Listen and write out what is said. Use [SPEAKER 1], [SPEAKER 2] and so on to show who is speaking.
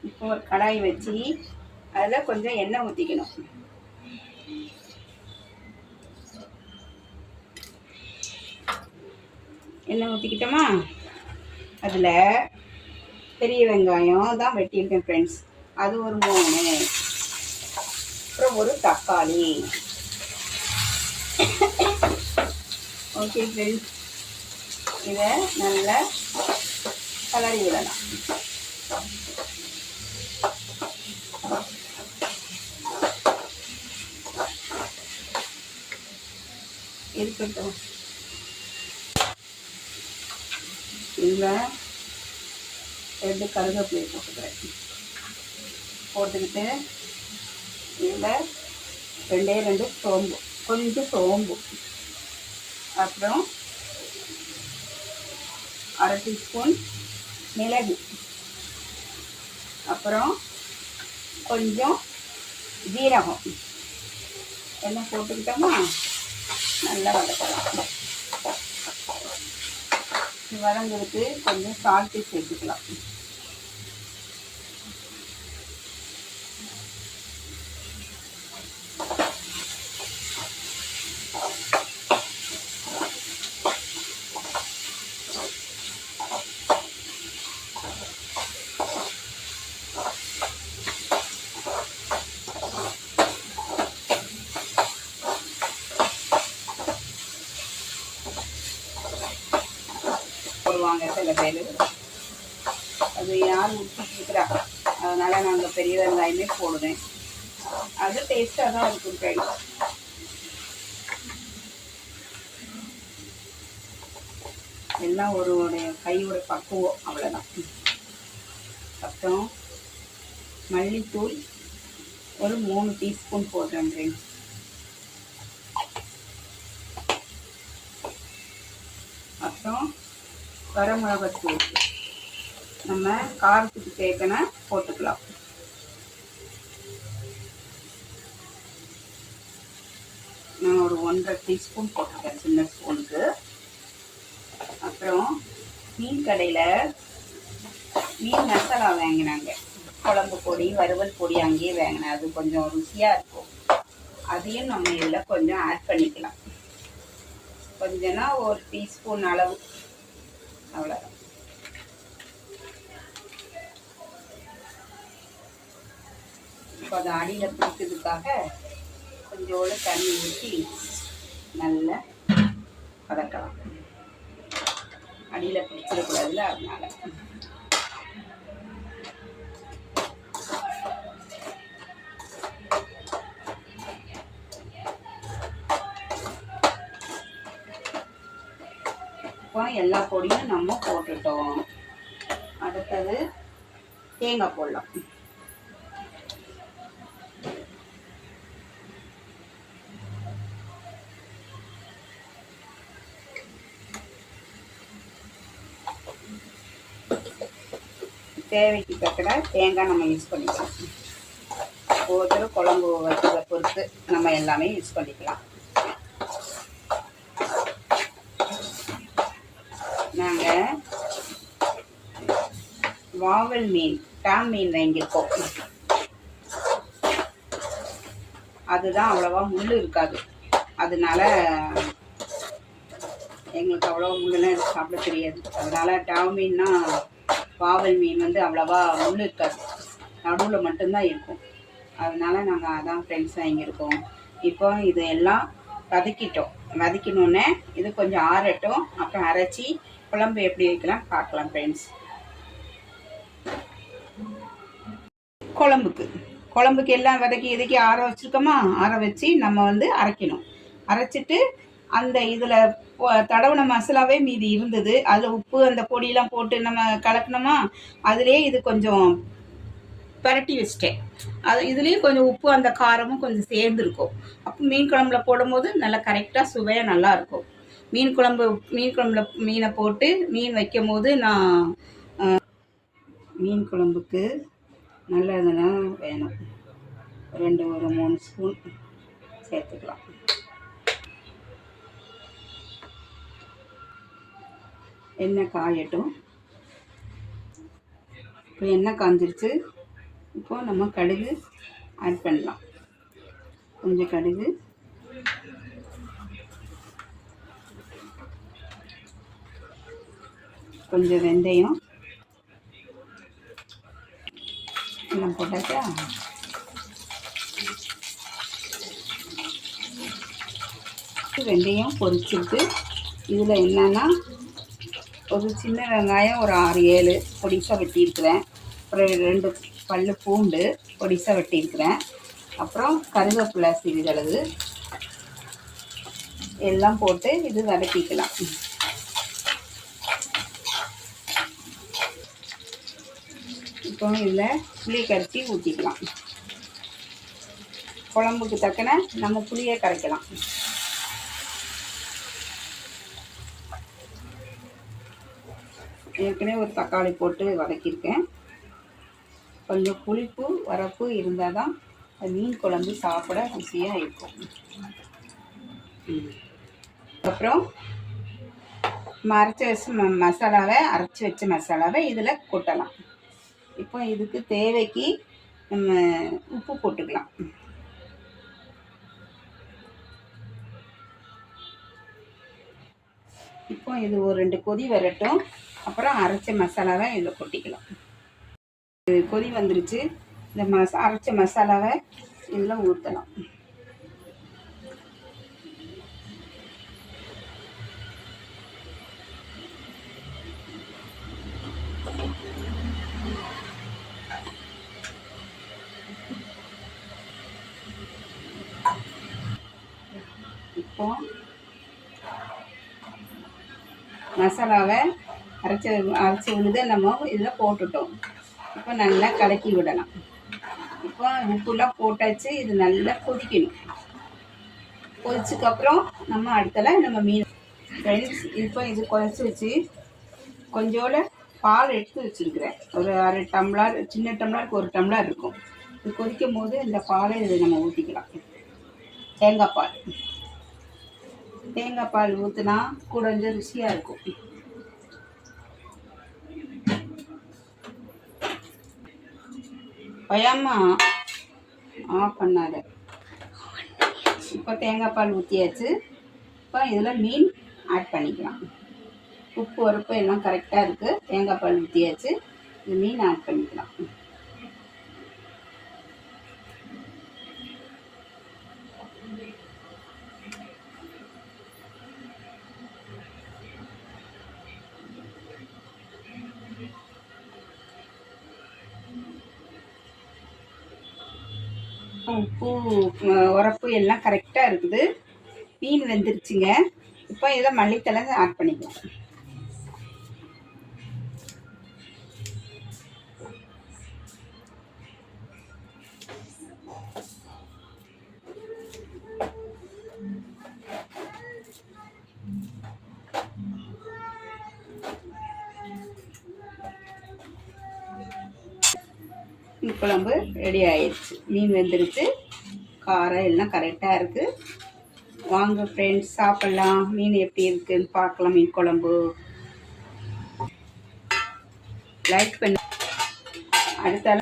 [SPEAKER 1] இப்போ ஒரு கடாய் வச்சு அதில் கொஞ்சம் எண்ணெய் ஊற்றிக்கணும். எண்ணெய் ஊற்றிக்கிட்டோமா, அதில் பெரிய வெங்காயம் தான் வெட்டியிருக்கேன் ஃப்ரெண்ட்ஸ், அது ஒரு 3, அப்புறம் ஒரு தக்காளி. ஓகே ஃப்ரெண்ட்ஸ், இதை நல்லா கலரி விடலாம். இருக்கட்டும். இதில் 2 கருவேப்பிலை போட்டுக்கிறேன். போட்டுக்கிட்டு இதில் 2 சோம்பு, கொஞ்சம் சோம்பு, அப்புறம் 1/2 டீஸ்பூன் மிளகு, அப்புறம் கொஞ்சம் ஜீரகம் எல்லாம் போட்டுக்கிட்டோமா நல்லா வதக்கலாம். வதங்கிறதுக்கு கொஞ்சம் சால்ட்டு சேர்த்துக்கலாம். போடுவாங்க சில பேர், அது யார் ஊற்றிட்டுருக்குறா, அதனால் நாங்கள் பெரிய வெங்காயமே போடுவேன். அது டேஸ்ட்டாக தான் இருக்கும் ஃப்ரெண்ட்ஸ். எல்லாம் ஒரு கையோட பக்குவம், அவ்வளோதான். அப்புறம் மல்லித்தூள் ஒரு 3 டீஸ்பூன் போடுறேன் ஃப்ரெண்ட்ஸ். அப்புறம் வரமிளகாத்தூள் நம்ம காரத்துக்கு தேக்கன போட்டுக்கலாம். நான் ஒரு 1.5 டீஸ்பூன் போட்டுருக்கேன், சின்ன ஸ்பூனுக்கு. அப்புறம் மீன் கடையில் மீன் மசாலா வாங்கினாங்க, குழம்பு பொடி, வறுவல் பொடி அங்கேயே வாங்கினேன். அது கொஞ்சம் ருசியாக இருக்கும். அதையும் நம்ம இதில் கொஞ்சம் ஆட் பண்ணிக்கலாம். கொஞ்சம்னா 1 டீஸ்பூன் அளவு, அவ்வளோதான். இப்போ அதை அடியில் பிடிக்கிறதுக்காக கொஞ்சோடு தண்ணி ஊற்றி நல்லா வதக்கலாம். அடியில் பிடிச்சிடக்கூடாதுல, அதனால. இப்போ எல்லா பொடியும் நம்ம போட்டுட்டோம். அடுத்தது தேங்காய் போடலாம். தேவைக்கு தக்கன தேங்காய் நம்ம யூஸ் பண்ணிக்கலாம். ஒவ்வொருத்தரும் குழம்பு வைக்கிறத பொறுத்து நம்ம எல்லாமே யூஸ் பண்ணிக்கலாம். நாங்கள் வாவல் மீன், டாம் மீன் வாங்கியிருக்கோம். அதுதான் அவ்வளோவா முள் இருக்காது, அதனால எங்களுக்கு அவ்வளோவா முள்ளெல்லாம் சாப்பிட தெரியாது. அதனால் டாம் மீன்னா, வாவல் மீன் வந்து அவ்வளோவா முள் இருக்காது, நடுவில் மட்டும்தான் இருக்கும். அதனால் நாங்கள் அதான் ஃப்ரெண்ட்ஸ் வாங்கியிருக்கோம். இப்போ இது எல்லாம் வதக்கிட்டோம். வதக்கினோன்னே இது கொஞ்சம் ஆறட்டும், அப்புறம் அரைச்சி குழம்பு எப்படி வைக்கலாம் பார்க்கலாம் ஃப்ரெண்ட்ஸ். குழம்புக்கு எல்லாம் வதக்கி ஆற வச்சுருக்கோமா, ஆற வச்சு நம்ம வந்து அரைக்கணும். அரைச்சிட்டு அந்த இதில் தடவுன மசாலாவே மீதி இருந்தது, அதில் உப்பு அந்த பொடியெலாம் போட்டு நம்ம கலக்கணுமா, அதுலேயே இது கொஞ்சம் பரட்டி வச்சிட்டேன். அது இதுலேயும் கொஞ்சம் உப்பு அந்த காரமும் கொஞ்சம் சேர்ந்துருக்கும். அப்போ மீன் குழம்புல போடும்போது நல்லா கரெக்டாக சுவையாக நல்லாயிருக்கும். மீன் குழம்புல மீனை போட்டு மீன் வைக்கும் போது நான் மீன் குழம்புக்கு நல்லதெல்லாம் வேணும், ஒரு 3 ஸ்பூன் சேர்த்துக்கலாம். எண்ணெய் காயட்டும். இப்போ எண்ணெய் காஞ்சிருச்சு, இப்போ நம்ம கடுகு ஆட் பண்ணலாம். கொஞ்சம் கடுகு, கொஞ்சம் வெந்தயம் எல்லாம் போட்டாச்சா. வெந்தயம் பொரிச்சிருக்கு. இதில் என்னன்னா ஒரு சின்ன வெங்காயம் ஒரு 6-7 பொடிசாக வெட்டியிருக்கிறேன். அப்புறம் 2 பல்லு பூண்டு பொடிசாக வெட்டியிருக்கிறேன். அப்புறம் கருவேப்பிலை சிறிதளவு எல்லாம் போட்டு இது வதக்கிக்கலாம். இப்போ இதில் புளி கரைச்சி ஊற்றிக்கலாம். குழம்புக்கு தக்கன நம்ம புளியை கரைக்கலாம். ஏற்கனவே ஒரு தக்காளி போட்டு வதக்கியிருக்கேன். கொஞ்சம் புளிப்பு வரப்பு இருந்தால் தான் மீன் குழம்பு சாப்பிட ருசியாக இருக்கும். அப்புறம் அரைச்சி வச்ச மசாலாவை இதில் கொட்டலாம். இப்போ இதுக்கு தேவைக்கு நம்ம உப்பு போட்டுக்கலாம். இப்போ இது ஒரு 2 கொதி வரட்டும். அப்புறம் அரைச்ச மசாலாவை இதில் கொட்டிக்கலாம். கொதி வந்துருச்சு. இந்த அரைச்ச மசாலாவை இதில் ஊற்றலாம். இப்போ மசாலாவை அரைச்சி விழுத நம்ம இதில் போட்டுட்டோம். இப்போ நல்லா கலக்கி விடலாம். இப்போ உப்புலாம் போட்டாச்சு. இது நல்லா கொதிக்கணும். கொதிச்சதுக்கப்புறம் நம்ம அடுத்தல நம்ம மீன் ஃப்ரெண்ட்ஸ் இப்போ இது கொதிச்சு வச்சு கொஞ்சோட பால் எடுத்து வச்சுருக்கிறேன். ஒரு 1/2 டம்ளர், சின்ன டம்ளருக்கு 1 டம்ளர் இருக்கும். இது கொதிக்கும் போது இந்த பாலை இதை நம்ம ஊற்றிக்கலாம். தேங்காய் பால் ஊற்றினா கூட கொஞ்சம் ருசியாக இருக்கும். பயமா ஆஃப் பண்ணாத. இப்போ தேங்காய் பால் ஊற்றியாச்சு. இப்போ இதில் மீன் ஆட் பண்ணிக்கலாம். உப்பு உரப்பு எல்லாம் கரெக்டாக இருக்குது. தேங்காய் பால் ஊற்றியாச்சு. இது மீன் ஆட் பண்ணிக்கலாம். உப்பு உரப்பு எல்லாம் கரெக்டாக இருக்குது. மீன் வெந்துருச்சுங்க. இப்போ இதில் மல்லித்தலை ஆட் பண்ணிக்கலாம். மீன் குழம்பு ரெடி ஆயிடுச்சு. மீன் வெந்துருச்சு. காரம் எல்லாம் கரெக்டாக இருக்குது. வாங்க ஃப்ரெண்ட்ஸ் சாப்பிட்லாம். மீன் எப்படி இருக்குன்னு பார்க்கலாம். மீன் குழம்பு லைக் பண்ணி அடுத்த